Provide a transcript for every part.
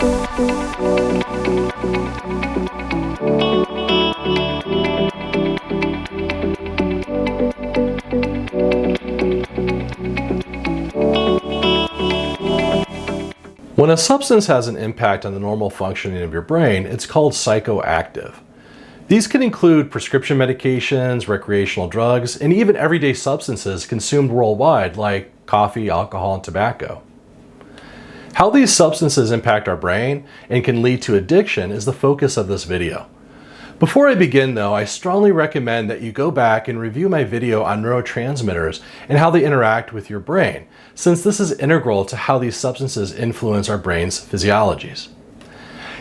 When a substance has an impact on the normal functioning of your brain, it's called psychoactive. These can include prescription medications, recreational drugs, and even everyday substances consumed worldwide like coffee, alcohol, and tobacco. How these substances impact our brain and can lead to addiction is the focus of this video. Before I begin though, I strongly recommend that you go back and review my video on neurotransmitters and how they interact with your brain, since this is integral to how these substances influence our brain's physiologies.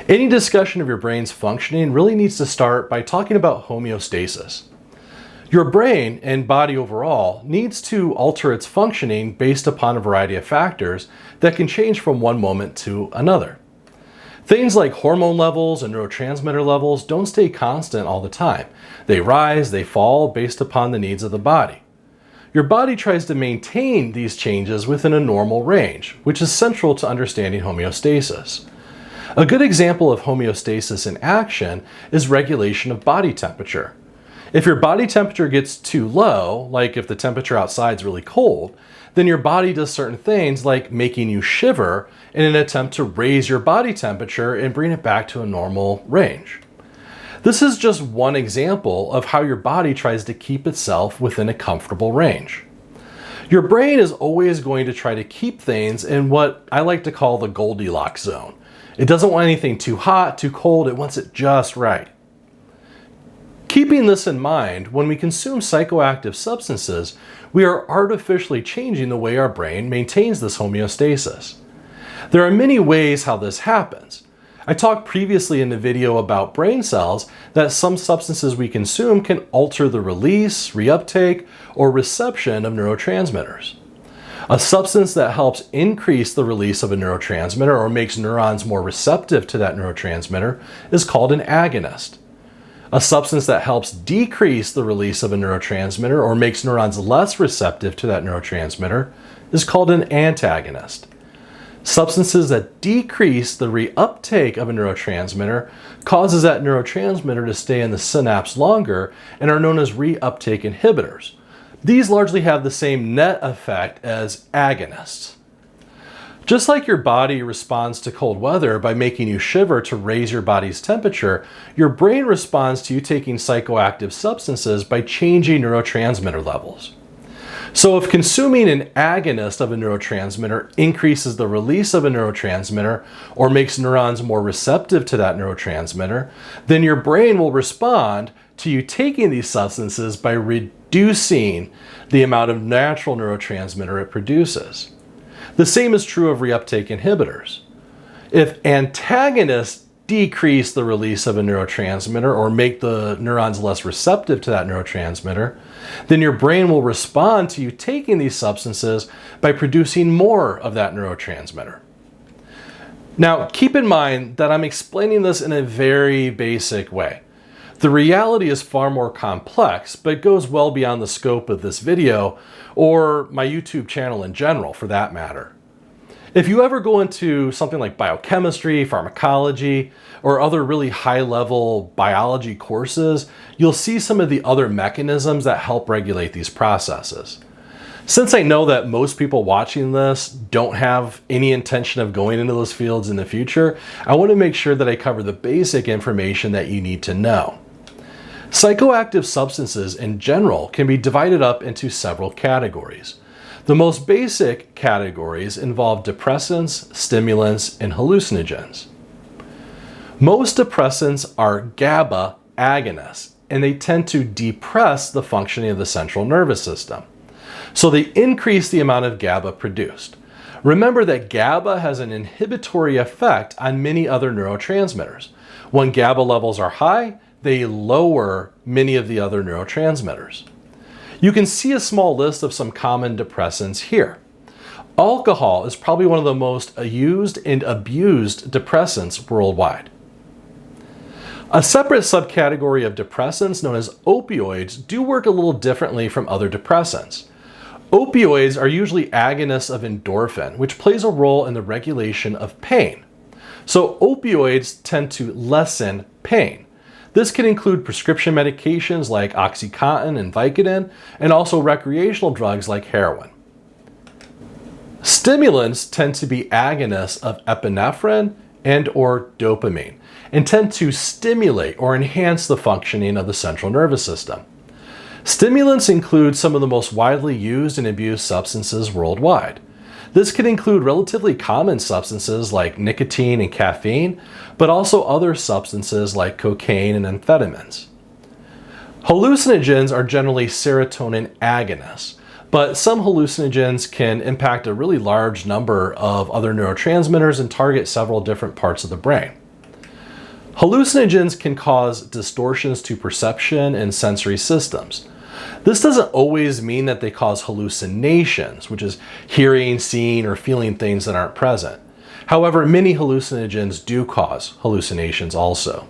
Any discussion of your brain's functioning really needs to start by talking about homeostasis. Your brain and body overall needs to alter its functioning based upon a variety of factors that can change from one moment to another. Things like hormone levels and neurotransmitter levels don't stay constant all the time. They rise, they fall based upon the needs of the body. Your body tries to maintain these changes within a normal range, which is central to understanding homeostasis. A good example of homeostasis in action is regulation of body temperature. If your body temperature gets too low, like if the temperature outside is really cold, then your body does certain things like making you shiver in an attempt to raise your body temperature and bring it back to a normal range. This is just one example of how your body tries to keep itself within a comfortable range. Your brain is always going to try to keep things in what I like to call the Goldilocks zone. It doesn't want anything too hot, too cold, it wants it just right. Keeping this in mind, when we consume psychoactive substances, we are artificially changing the way our brain maintains this homeostasis. There are many ways how this happens. I talked previously in the video about brain cells that some substances we consume can alter the release, reuptake, or reception of neurotransmitters. A substance that helps increase the release of a neurotransmitter or makes neurons more receptive to that neurotransmitter is called an agonist. A substance that helps decrease the release of a neurotransmitter or makes neurons less receptive to that neurotransmitter is called an antagonist. Substances that decrease the reuptake of a neurotransmitter causes that neurotransmitter to stay in the synapse longer and are known as reuptake inhibitors. These largely have the same net effect as agonists. Just like your body responds to cold weather by making you shiver to raise your body's temperature, your brain responds to you taking psychoactive substances by changing neurotransmitter levels. So if consuming an agonist of a neurotransmitter increases the release of a neurotransmitter or makes neurons more receptive to that neurotransmitter, then your brain will respond to you taking these substances by reducing the amount of natural neurotransmitter it produces. The same is true of reuptake inhibitors. If antagonists decrease the release of a neurotransmitter or make the neurons less receptive to that neurotransmitter, then your brain will respond to you taking these substances by producing more of that neurotransmitter. Now, keep in mind that I'm explaining this in a very basic way. The reality is far more complex, but goes well beyond the scope of this video or my YouTube channel in general, for that matter. If you ever go into something like biochemistry, pharmacology, or other really high-level biology courses, you'll see some of the other mechanisms that help regulate these processes. Since I know that most people watching this don't have any intention of going into those fields in the future, I want to make sure that I cover the basic information that you need to know. Psychoactive substances in general can be divided up into several categories. The most basic categories involve depressants, stimulants, and hallucinogens. Most depressants are GABA agonists, and they tend to depress the functioning of the central nervous system. So they increase the amount of GABA produced. Remember that GABA has an inhibitory effect on many other neurotransmitters. When GABA levels are high, they lower many of the other neurotransmitters. You can see a small list of some common depressants here. Alcohol is probably one of the most used and abused depressants worldwide. A separate subcategory of depressants known as opioids do work a little differently from other depressants. Opioids are usually agonists of endorphin, which plays a role in the regulation of pain. So opioids tend to lessen pain. This can include prescription medications like Oxycontin and Vicodin, and also recreational drugs like heroin. Stimulants tend to be agonists of epinephrine and/or dopamine, and tend to stimulate or enhance the functioning of the central nervous system. Stimulants include some of the most widely used and abused substances worldwide. This can include relatively common substances like nicotine and caffeine, but also other substances like cocaine and amphetamines. Hallucinogens are generally serotonin agonists, but some hallucinogens can impact a really large number of other neurotransmitters and target several different parts of the brain. Hallucinogens can cause distortions to perception and sensory systems. This doesn't always mean that they cause hallucinations, which is hearing, seeing, or feeling things that aren't present. However, many hallucinogens do cause hallucinations also.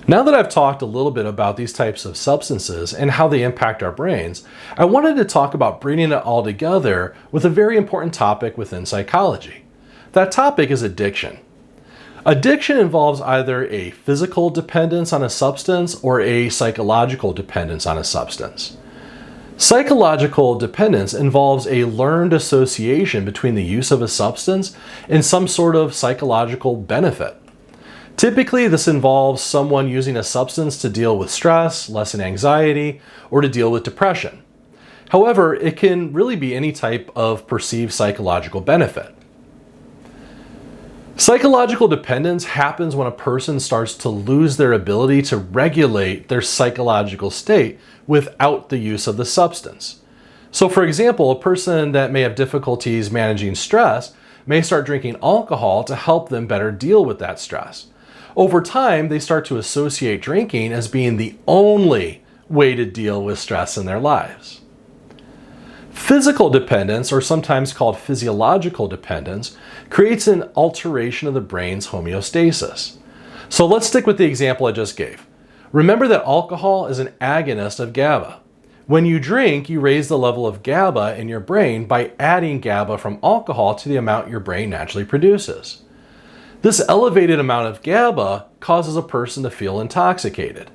Now that I've talked a little bit about these types of substances and how they impact our brains, I wanted to talk about bringing it all together with a very important topic within psychology. That topic is addiction. Addiction involves either a physical dependence on a substance or a psychological dependence on a substance. Psychological dependence involves a learned association between the use of a substance and some sort of psychological benefit. Typically, this involves someone using a substance to deal with stress, lessen anxiety, or to deal with depression. However, it can really be any type of perceived psychological benefit. Psychological dependence happens when a person starts to lose their ability to regulate their psychological state without the use of the substance. So for example, a person that may have difficulties managing stress may start drinking alcohol to help them better deal with that stress. Over time, they start to associate drinking as being the only way to deal with stress in their lives. Physical dependence, or sometimes called physiological dependence, creates an alteration of the brain's homeostasis. So let's stick with the example I just gave. Remember that alcohol is an agonist of GABA. When you drink, you raise the level of GABA in your brain by adding GABA from alcohol to the amount your brain naturally produces. This elevated amount of GABA causes a person to feel intoxicated.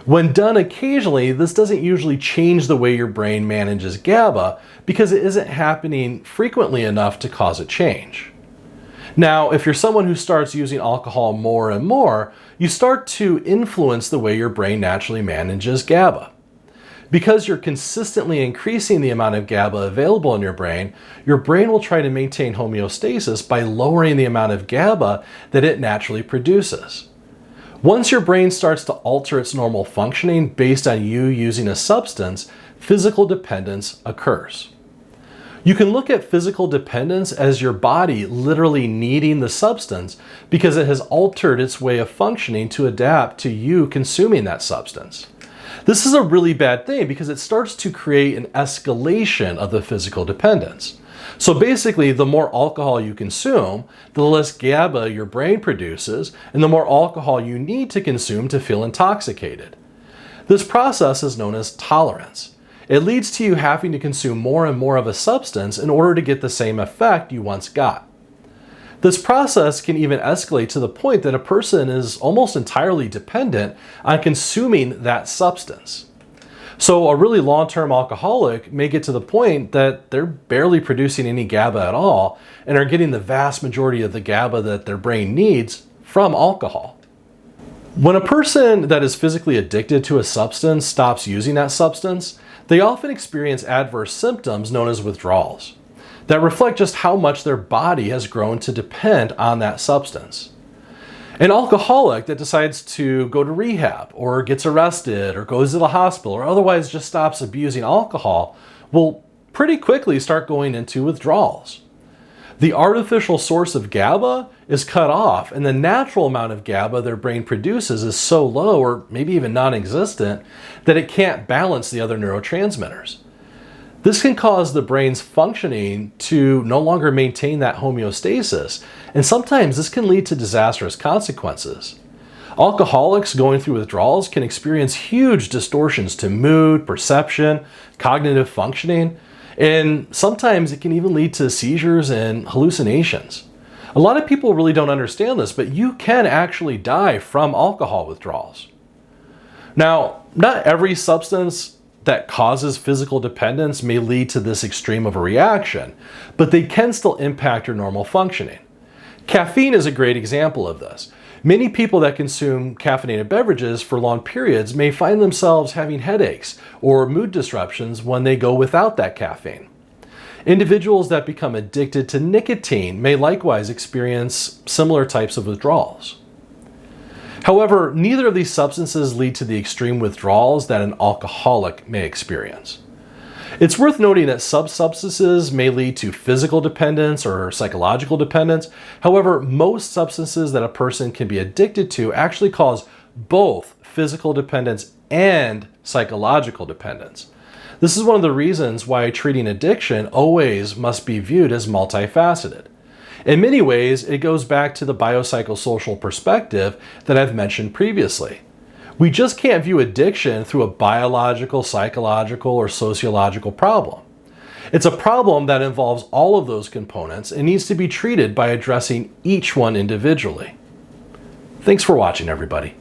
When done occasionally, this doesn't usually change the way your brain manages GABA because it isn't happening frequently enough to cause a change. Now, if you're someone who starts using alcohol more and more, you start to influence the way your brain naturally manages GABA. Because you're consistently increasing the amount of GABA available in your brain will try to maintain homeostasis by lowering the amount of GABA that it naturally produces. Once your brain starts to alter its normal functioning based on you using a substance, physical dependence occurs. You can look at physical dependence as your body literally needing the substance because it has altered its way of functioning to adapt to you consuming that substance. This is a really bad thing because it starts to create an escalation of the physical dependence. So basically, the more alcohol you consume, the less GABA your brain produces, and the more alcohol you need to consume to feel intoxicated. This process is known as tolerance. It leads to you having to consume more and more of a substance in order to get the same effect you once got. This process can even escalate to the point that a person is almost entirely dependent on consuming that substance. So a really long-term alcoholic may get to the point that they're barely producing any GABA at all and are getting the vast majority of the GABA that their brain needs from alcohol. When a person that is physically addicted to a substance stops using that substance, they often experience adverse symptoms known as withdrawals that reflect just how much their body has grown to depend on that substance. An alcoholic that decides to go to rehab or gets arrested or goes to the hospital or otherwise just stops abusing alcohol will pretty quickly start going into withdrawals. The artificial source of GABA is cut off and the natural amount of GABA their brain produces is so low or maybe even non-existent that it can't balance the other neurotransmitters. This can cause the brain's functioning to no longer maintain that homeostasis, and sometimes this can lead to disastrous consequences. Alcoholics going through withdrawals can experience huge distortions to mood, perception, cognitive functioning, and sometimes it can even lead to seizures and hallucinations. A lot of people really don't understand this, but you can actually die from alcohol withdrawals. Now, not every substance that causes physical dependence may lead to this extreme of a reaction, but they can still impact your normal functioning. Caffeine is a great example of this. Many people that consume caffeinated beverages for long periods may find themselves having headaches or mood disruptions when they go without that caffeine. Individuals that become addicted to nicotine may likewise experience similar types of withdrawals. However, neither of these substances lead to the extreme withdrawals that an alcoholic may experience. It's worth noting that some substances may lead to physical dependence or psychological dependence. However, most substances that a person can be addicted to actually cause both physical dependence and psychological dependence. This is one of the reasons why treating addiction always must be viewed as multifaceted. In many ways, it goes back to the biopsychosocial perspective that I've mentioned previously. We just can't view addiction through a biological, psychological, or sociological problem. It's a problem that involves all of those components and needs to be treated by addressing each one individually. Thanks for watching, everybody.